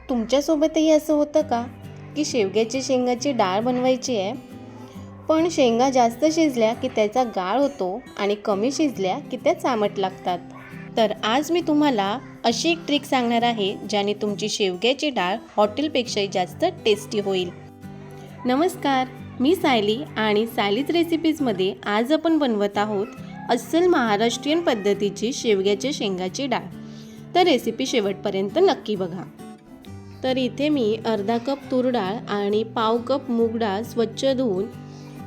तुमच्यासोबतही असं होतं का की शेवग्याची शेंगाची डाळ बनवायची आहे, पण शेंगा जास्त शिजल्या की त्याचा गाळ होतो आणि कमी शिजल्या की त्या चामट लागतात. तर आज मी तुम्हाला अशी एक ट्रिक सांगणार आहे ज्याने तुमची शेवग्याची डाळ हॉटेलपेक्षाही जास्त टेस्टी होईल. नमस्कार, मी सायली आणि सायलीज रेसिपीजमध्ये आज आपण बनवत आहोत अस्सल महाराष्ट्रीयन पद्धतीची शेवग्याच्या शेंगाची डाळ. तर रेसिपी शेवटपर्यंत नक्की बघा. तर इथे मी अर्धा कप तूर डाळ आणि पाव कप मूग डाळ स्वच्छ धुवून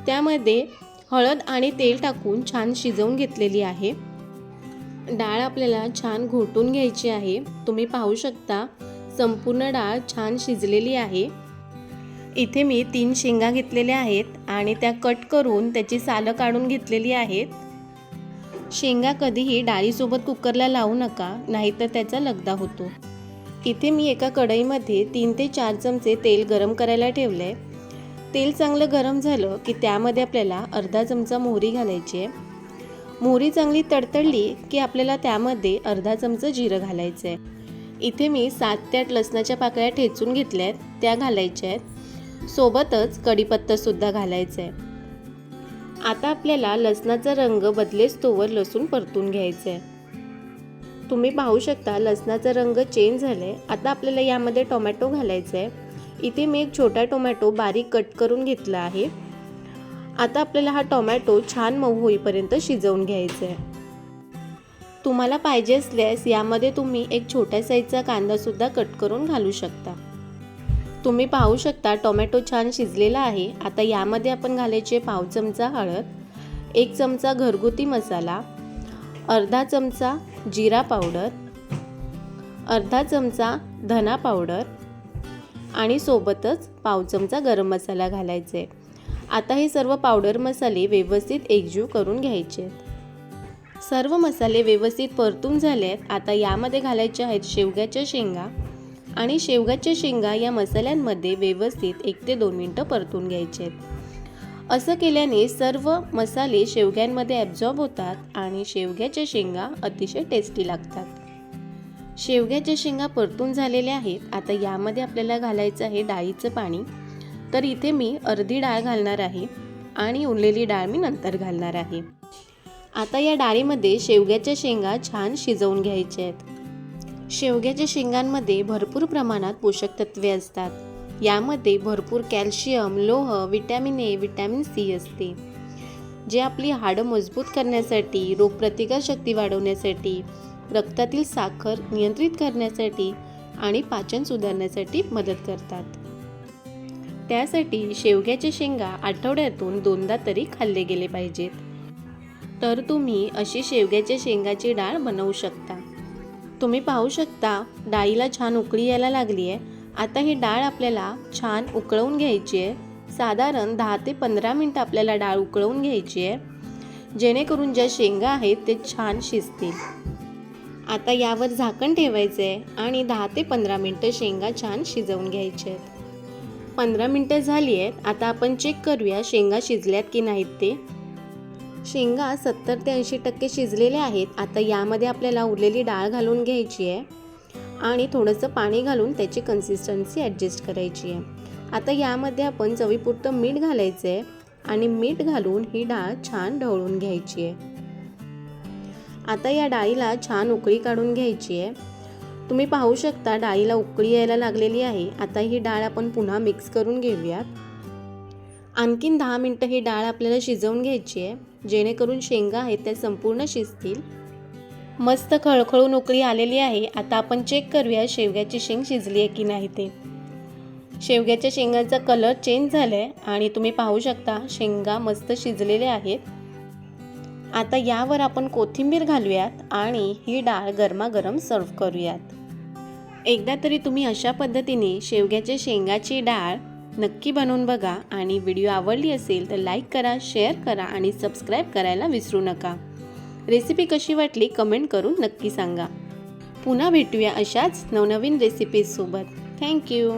त्यामध्ये हळद आणि तेल टाकून छान शिजवून घेतलेली आहे. डाळ आपल्याला छान घोटून घ्यायची आहे. तुम्ही पाहू शकता संपूर्ण डाळ छान शिजलेली आहे. इथे मी 3 शेंगा घेतलेल्या आहेत आणि त्या कट करून त्याची सालं काढून घेतलेली आहेत. शेंगा कधीही डाळीसोबत कुकरला लावू नका, नाहीतर त्याचा लगदा होतो. इथे मी एका कढईमध्ये 3 ते 4 चमचे तेल गरम करायला ठेवले. तेल चांगलं गरम झालं की त्यामध्ये आपल्याला अर्धा चमचा मोहरी घालायची आहे. मोहरी चांगली तडतडली की आपल्याला त्यामध्ये अर्धा चमचा जिरं घालायचं आहे. इथे मी 7 ते 8 लसणाच्या पाकळ्या ठेचून घेतल्या आहेत, त्या घालायच्या आहेत. सोबतच कढीपत्तासुद्धा घालायचं आहे. आता आपल्याला लसणाचा रंग बदलेस्तोवर लसूण परतून घ्यायचं आहे. तुम्ही पाहू शकता लसणाचा रंग चेंज झालाय. आता आपल्याला यामध्ये टोमॅटो घालायचा आहे. इथे मी एक छोटा टोमॅटो बारीक कट करून घेतला आहे. आता आपल्याला हा टोमॅटो छान मऊ होईपर्यंत शिजवून घ्यायचा आहे. तुम्हाला पाहिजे असल्यास यामध्ये तुम्ही एक छोट्या साईजचा कांदा सुद्धा कट करून घालू शकता. तुम्ही पाहू शकता टोमॅटो छान शिजलेला आहे. आता यामध्ये आपण घालायचे पाव चमचा हळद, 1 चमचा घरगुती मसाला, अर्धा चमचा जिरा पावडर, अर्धा चमचा धना पावडर आणि सोबतच पाव चमचा गरम मसाला घालायचे. आता हे सर्व पावडर मसाले व्यवस्थित एकजीव करून घ्यायचे. सर्व मसाले व्यवस्थित परतून झाले आहेत. आता यामध्ये घालायचे आहेत शेवग्याच्या शेंगा आणि शेवग्याच्या शेंगा या मसाल्यांमध्ये व्यवस्थित 1 ते 2 मिनिटं परतून घ्यायचे आहेत. असं केल्याने सर्व मसाले शेवग्यांमध्ये ॲब्झॉर्ब होतात आणि शेवग्याच्या शेंगा अतिशय टेस्टी लागतात. शेवग्याच्या शेंगा परतून झालेल्या आहेत. आता यामध्ये आपल्याला घालायचं आहे डाळीचं पाणी. तर इथे मी अर्धी डाळ घालणार आहे आणि उरलेली डाळ मी नंतर घालणार आहे. आता या डाळीमध्ये शेवग्याच्या शेंगा छान शिजवून घ्यायच्या आहेत. शेवग्याच्या शेंगांमध्ये भरपूर प्रमाणात पोषक तत्वे असतात. यामध्ये भरपूर कॅल्शियम, लोह, विटॅमिन ए, विटॅमिन सी असते, जे आपली हाडं मजबूत करण्यासाठी, रोगप्रतिकारशक्ती वाढवण्यासाठी, रक्तातील साखर नियंत्रित करण्यासाठी आणि पाचन सुधारण्यासाठी मदत करतात. त्यासाठी शेवग्याच्या शेंगा आठवड्यातून 2दा तरी खाल्ले गेले पाहिजेत. तर तुम्ही अशी शेवग्याच्या शेंगाची डाळ बनवू शकता. तुम्ही पाहू शकता डाळीला छान उकळी यायला लागली आहे. आता ही डाळ आपल्याला छान उकळवून घ्यायची आहे. साधारण 10 ते 15 मिनिटं आपल्याला डाळ उकळवून घ्यायची आहे, जेणेकरून ज्या शेंगा आहेत ते छान शिजतील. आता यावर झाकण ठेवायचं आहे आणि 10 ते 15 मिनिटं शेंगा छान शिजवून घ्यायच्या आहेत. 15 मिनिटं झाली आहेत. आता आपण चेक करूया शेंगा शिजल्यात की नाहीत ते. शेंगा 70 ते 80% शिजलेल्या आहेत. आता यामध्ये आपल्याला उरलेली डाळ घालून घ्यायची आहे आणि थोडंसं पाणी घालून त्याची कन्सिस्टन्सी ॲडजस्ट करायची आहे. आता यामध्ये आपण चवीपुरतं मीठ घालायचं आहे आणि मीठ घालून ही डाळ छान ढवळून घ्यायची आहे. आता या डाळीला छान उकळी काढून घ्यायची आहे. तुम्ही पाहू शकता डाळीला उकळी यायला लागलेली आहे. आता ही डाळ आपण पुन्हा मिक्स करून घेऊयात. आणखीन 10 मिनिटं ही डाळ आपल्याला शिजवून घ्यायची आहे, जेणेकरून शेंगा आहेत त्या संपूर्ण शिजतील. मस्त खळखळून उकळी आलेली आहे. आता आपण चेक करूया शेवग्याची शेंग शिजली आहे की नाही ते. शेवग्याच्या शेंगाचा कलर चेंज झाला आहे आणि तुम्ही पाहू शकता शेंगा मस्त शिजलेल्या आहेत. आता यावर आपण कोथिंबीर घालूयात आणि ही डाळ गरमागरम सर्व करूयात. एकदा तरी तुम्ही अशा पद्धतीने शेवग्याच्या शेंगाची डाळ नक्की बनवून बघा आणि व्हिडिओ आवडली असेल तर लाईक करा, शेअर करा आणि सबस्क्राईब करायला विसरू नका. रेसिपी कशी वाटली कमेंट करून नक्की सांगा. पुन्हा भेटूया अशाच नवनवीन रेसिपीजसोबत. थँक्यू.